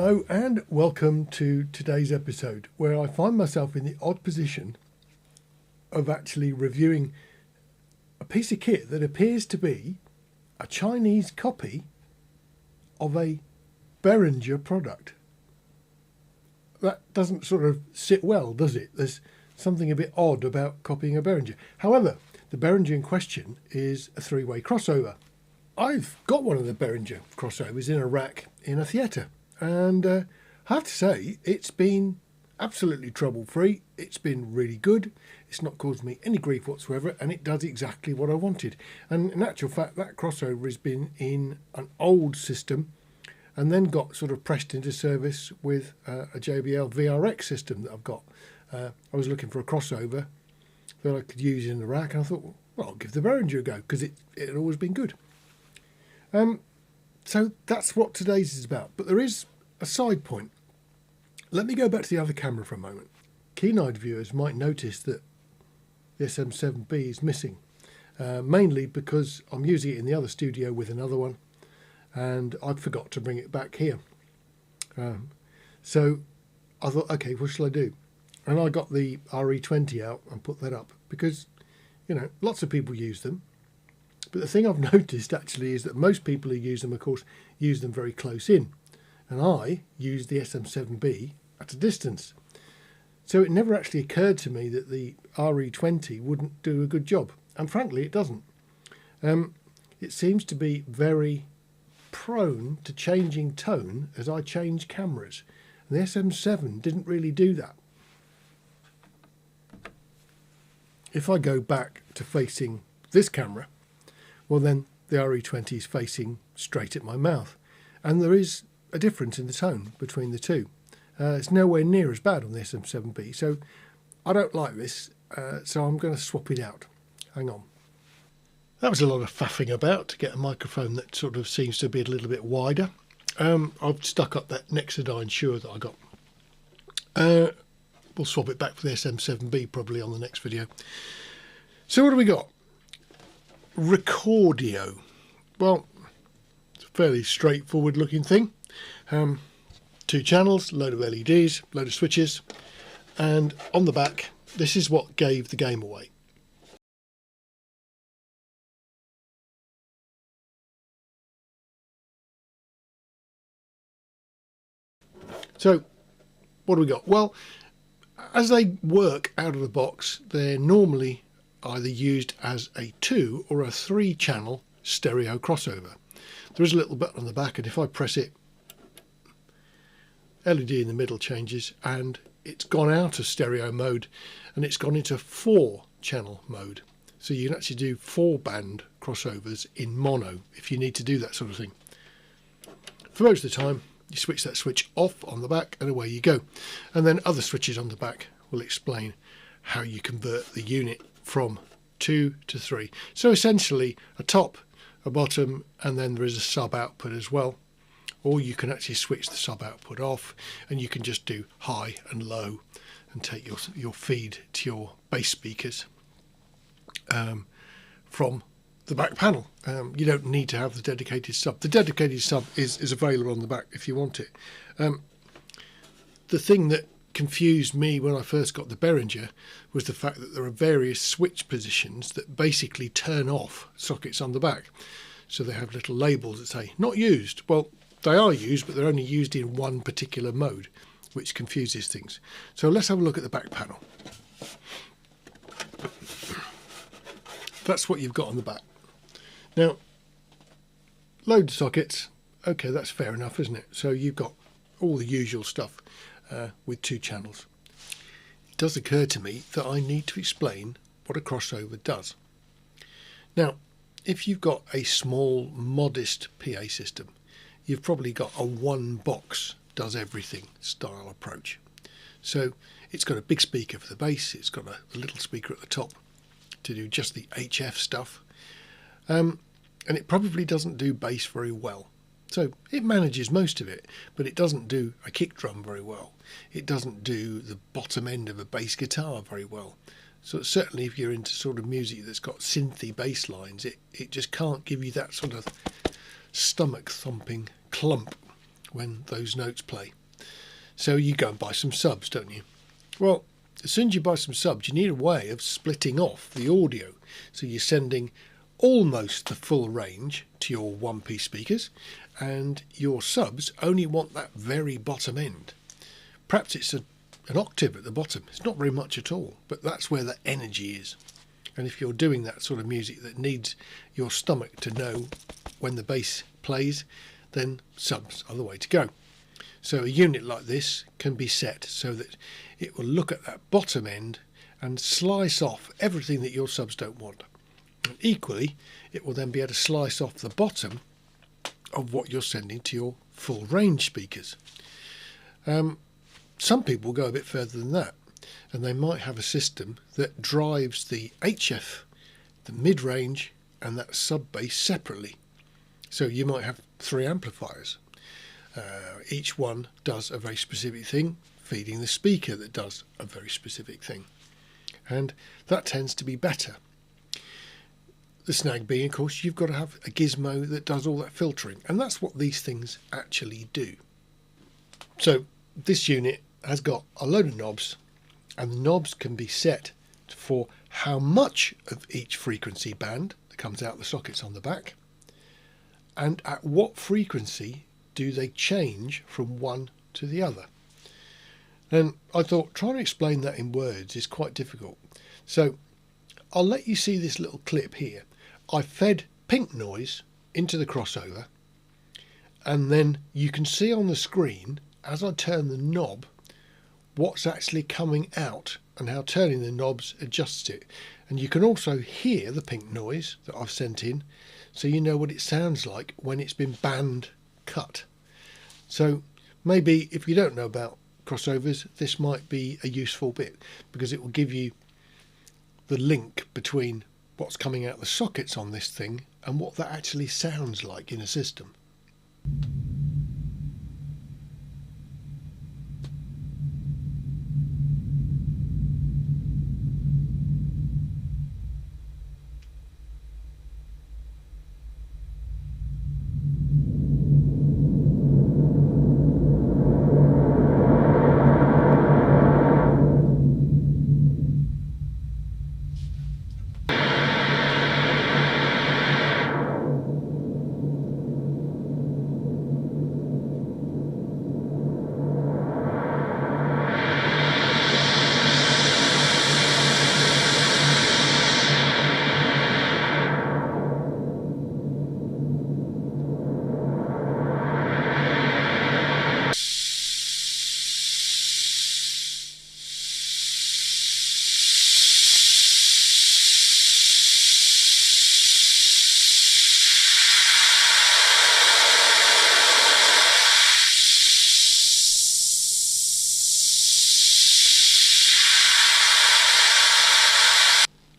Hello and welcome to today's episode, where I find myself in the odd position of actually reviewing a piece of kit that appears to be a Chinese copy of a Behringer product. That doesn't sort of sit well, does it? There's something a bit odd about copying a Behringer. However, the Behringer in question is a three-way crossover. I've got one of the Behringer crossovers in a rack in a theatre, and I have to say it's been absolutely trouble-free. It's been really good. It's not caused me any grief whatsoever, and it does exactly what I wanted. And in actual fact, that crossover has been in an old system and then got sort of pressed into service with a JBL VRX system that I've got. I was looking for a crossover that I could use in the rack, and I thought, well, I'll give the Behringer a go, because it had always been good. So that's what today's is about. But there is a side point. Let me go back to the other camera for a moment. Keen-eyed viewers might notice that the SM7B is missing, mainly because I'm using it in the other studio with another one, and I forgot to bring it back here. So I thought, okay, what shall I do? And I got the RE20 out and put that up because, you know, lots of people use them. But the thing I've noticed actually is that most people who use them, of course, use them very close in. And I use the SM7B at a distance. So it never actually occurred to me that the RE20 wouldn't do a good job. And frankly, it doesn't. It seems to be very prone to changing tone as I change cameras. And the SM7 didn't really do that. If I go back to facing this camera, well then the RE20 is facing straight at my mouth. And there is a difference in the tone between the two. It's nowhere near as bad on the SM7B, so I don't like this, so I'm going to swap it out. Hang on. That was a lot of faffing about to get a microphone that sort of seems to be a little bit wider. I've stuck up that Nexodyne Shure that I got. We'll swap it back for the SM7B probably on the next video. So what do we got? Recordio. Well, it's a fairly straightforward looking thing. 2 channels, load of LEDs, load of switches, and on the back, this is what gave the game away. So, what do we got? Well, as they work out of the box, they're normally either used as a 2 or a 3 channel stereo crossover. There is a little button on the back, and if I press it, LED in the middle changes, and it's gone out of stereo mode and it's gone into 4 channel mode. So you can actually do 4 band crossovers in mono if you need to do that sort of thing. For most of the time, you switch that switch off on the back and away you go. And then other switches on the back will explain how you convert the unit from 2 to 3. So essentially a top, a bottom, and then there is a sub output as well. Or you can actually switch the sub output off, and you can just do high and low and take your feed to your bass speakers from the back panel. You don't need to have the dedicated sub. The dedicated sub is available on the back if you want it. The thing that confused me when I first got the Behringer was the fact that there are various switch positions that basically turn off sockets on the back. So they have little labels that say not used. Well, they are used, but they're only used in one particular mode, which confuses things. So let's have a look at the back panel. That's what you've got on the back. Now, load sockets. Okay, that's fair enough, isn't it? So you've got all the usual stuff with 2 channels. It does occur to me that I need to explain what a crossover does. Now, if you've got a small, modest PA system, you've probably got a one box does everything style approach. So it's got a big speaker for the bass, it's got a little speaker at the top to do just the HF stuff, and it probably doesn't do bass very well. So it manages most of it, but it doesn't do a kick drum very well. It doesn't do the bottom end of a bass guitar very well. So certainly if you're into sort of music that's got synthy bass lines, it just can't give you that sort of stomach thumping clump when those notes play. So you go and buy some subs, don't you? Well, as soon as you buy some subs, you need a way of splitting off the audio. So you're sending almost the full range to your one-piece speakers, and your subs only want that very bottom end. Perhaps it's an octave at the bottom. It's not very much at all, but that's where the energy is. And if you're doing that sort of music that needs your stomach to know when the bass plays, then subs are the way to go. So a unit like this can be set so that it will look at that bottom end and slice off everything that your subs don't want. And equally, it will then be able to slice off the bottom of what you're sending to your full range speakers. Some people go a bit further than that, and they might have a system that drives the HF, the mid-range and that sub-bass separately. So you might have 3 amplifiers. Each one does a very specific thing, feeding the speaker that does a very specific thing. And that tends to be better. The snag being, of course, you've got to have a gizmo that does all that filtering, and that's what these things actually do. So this unit has got a load of knobs, and the knobs can be set for how much of each frequency band that comes out the sockets on the back, and at what frequency do they change from one to the other. And I thought trying to explain that in words is quite difficult. So I'll let you see this little clip here. I fed pink noise into the crossover, and then you can see on the screen as I turn the knob what's actually coming out and how turning the knobs adjusts it. And you can also hear the pink noise that I've sent in, so you know what it sounds like when it's been band cut. So maybe if you don't know about crossovers, this might be a useful bit, because it will give you the link between what's coming out the sockets on this thing and what that actually sounds like in a system.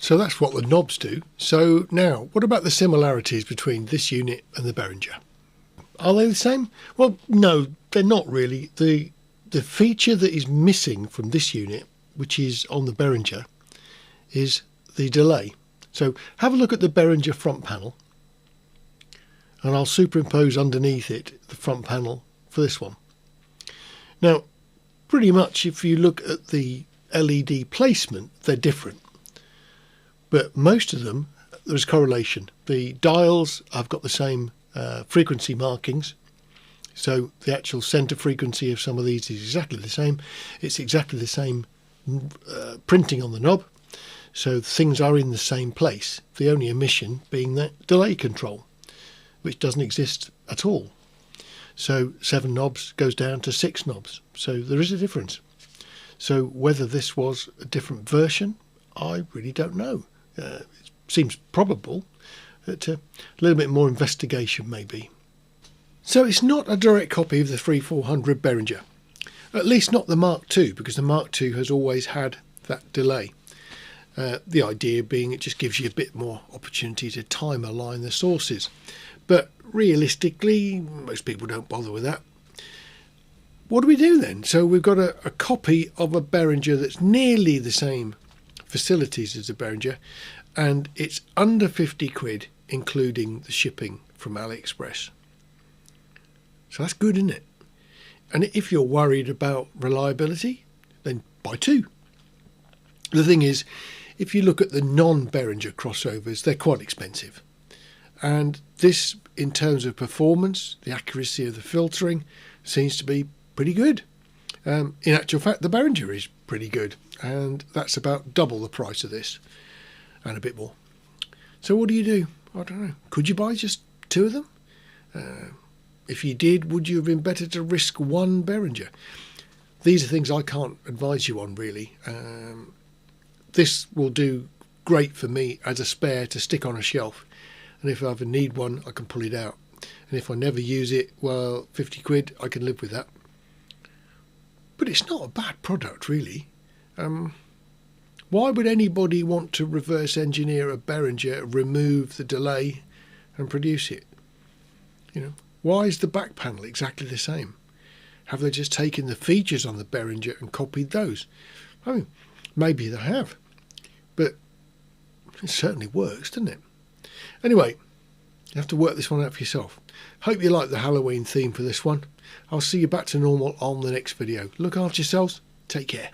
So that's what the knobs do. So now, what about the similarities between this unit and the Behringer? Are they the same? Well, no, they're not really. The feature that is missing from this unit, which is on the Behringer, is the delay. So have a look at the Behringer front panel, and I'll superimpose underneath it the front panel for this one. Now, pretty much if you look at the LED placement, they're different. But most of them, there's correlation. The dials have got the same frequency markings. So the actual centre frequency of some of these is exactly the same. It's exactly the same printing on the knob. So things are in the same place. The only omission being that delay control, which doesn't exist at all. So 7 knobs goes down to 6 knobs. So there is a difference. So whether this was a different version, I really don't know. It seems probable, but a little bit more investigation maybe. So it's not a direct copy of the 3400 Behringer, at least not the Mark II, because the Mark II has always had that delay. The idea being it just gives you a bit more opportunity to time align the sources. But realistically, most people don't bother with that. What do we do then? So we've got a copy of a Behringer that's nearly the same facilities as a Behringer, and it's under 50 quid including the shipping from AliExpress. So that's good, isn't it? And if you're worried about reliability, then buy two. The thing is, if you look at the non-Behringer crossovers, they're quite expensive. And this, in terms of performance, the accuracy of the filtering, seems to be pretty good. In actual fact, the Behringer is pretty good, and that's about double the price of this, and a bit more. So what do you do? I don't know. Could you buy just two of them? If you did, would you have been better to risk one Behringer? These are things I can't advise you on, really. This will do great for me as a spare to stick on a shelf. And if I ever need one, I can pull it out. And if I never use it, well, 50 quid, I can live with that. But it's not a bad product, really. Why would anybody want to reverse engineer a Behringer, remove the delay and produce it? You know, why is the back panel exactly the same? Have they just taken the features on the Behringer and copied those? I mean, maybe they have, but it certainly works, doesn't it? Anyway, you have to work this one out for yourself. Hope you like the Halloween theme for this one. I'll see you back to normal on the next video. Look after yourselves. Take care.